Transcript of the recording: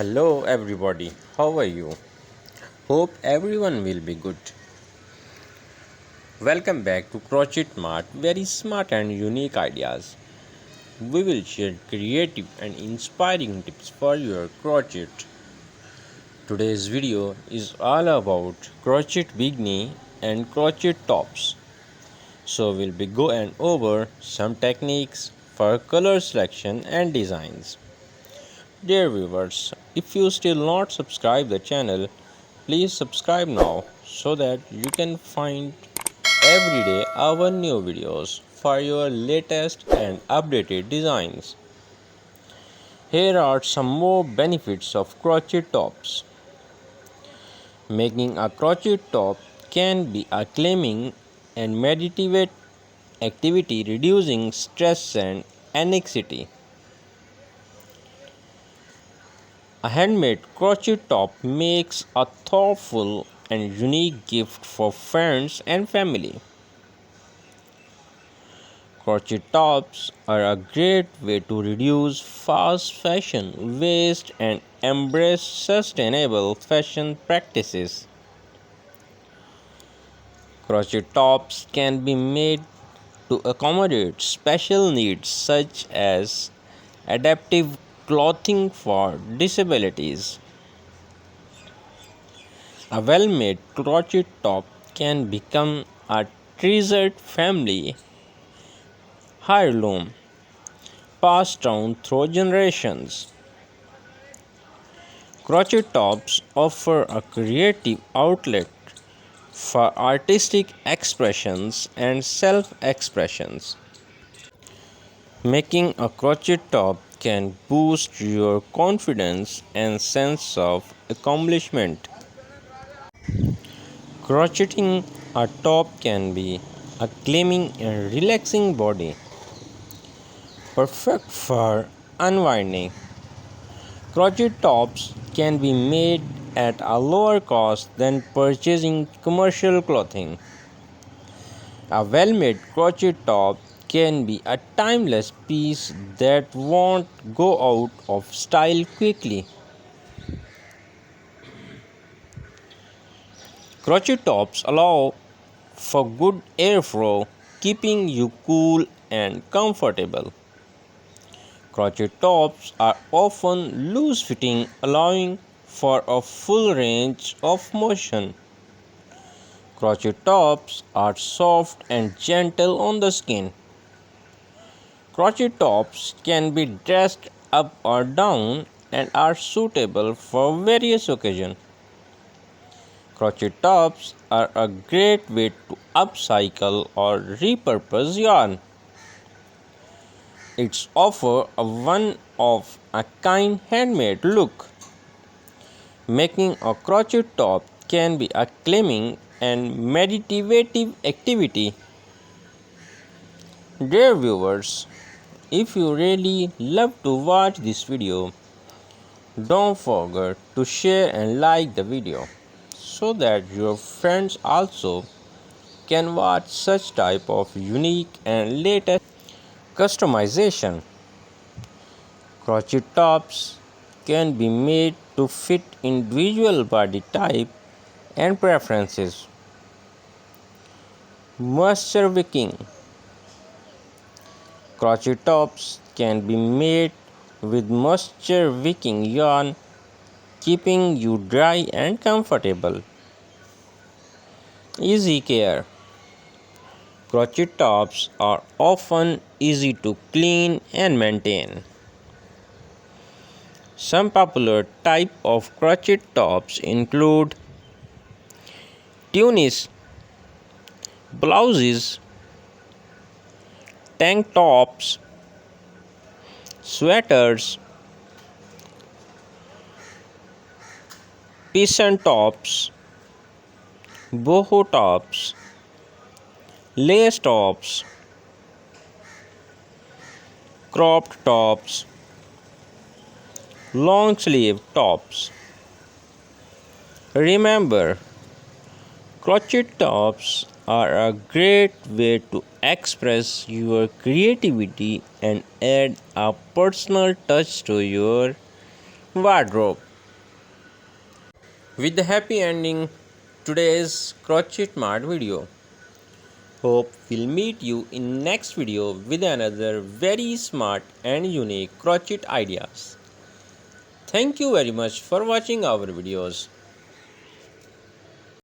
Hello everybody, how are you? Hope everyone will be good. Welcome back to Crochet Mart, very smart and unique ideas. We will share creative and inspiring tips for your crochet. Today's video is all about crochet bikini and crochet tops. So we'll be going over some techniques for color selection and designs. Dear viewers, if you still not subscribe the channel, please subscribe now so that you can find every day our new videos for your latest and updated designs. Here are some more benefits of crochet tops. Making a crochet top can be a calming and meditative activity, reducing stress and anxiety. A handmade crochet top makes a thoughtful and unique gift for friends and family. Crochet tops are a great way to reduce fast fashion waste and embrace sustainable fashion practices. Crochet tops can be made to accommodate special needs such as adaptive clothing for disabilities. A well-made crochet top can become a treasured family heirloom passed down through generations. Crochet tops offer a creative outlet for artistic expressions and self-expressions. Making a crochet top can boost your confidence and sense of accomplishment. Crocheting a top can be a calming and relaxing body, perfect for unwinding. Crochet tops can be made at a lower cost than purchasing commercial clothing. A well-made crochet top can be a timeless piece that won't go out of style quickly. Crochet tops allow for good airflow, keeping you cool and comfortable. Crochet tops are often loose-fitting, allowing for a full range of motion. Crochet tops are soft and gentle on the skin. Crochet tops can be dressed up or down and are suitable for various occasions. Crochet tops are a great way to upcycle or repurpose yarn. It's offer a one-of-a-kind handmade look. Making a crochet top can be a calming and meditative activity. Dear viewers, if you really love to watch this video, don't forget to share and like the video so that your friends also can watch such type of unique and latest customization. Crochet tops can be made to fit individual body type and preferences. Moisture wicking. Crochet tops can be made with moisture wicking yarn, keeping you dry and comfortable. Easy care. Crochet tops are often easy to clean and maintain. Some popular type of crochet tops include tunics, blouses, tank tops, sweaters, peasant tops, boho tops, lace tops, cropped tops, long sleeve tops. Remember, crochet tops are a great way to express your creativity and add a personal touch to your wardrobe. with the happy ending today's crochet mart video. Hope we'll meet you in next video with another very smart and unique crochet ideas. Thank you very much for watching our videos.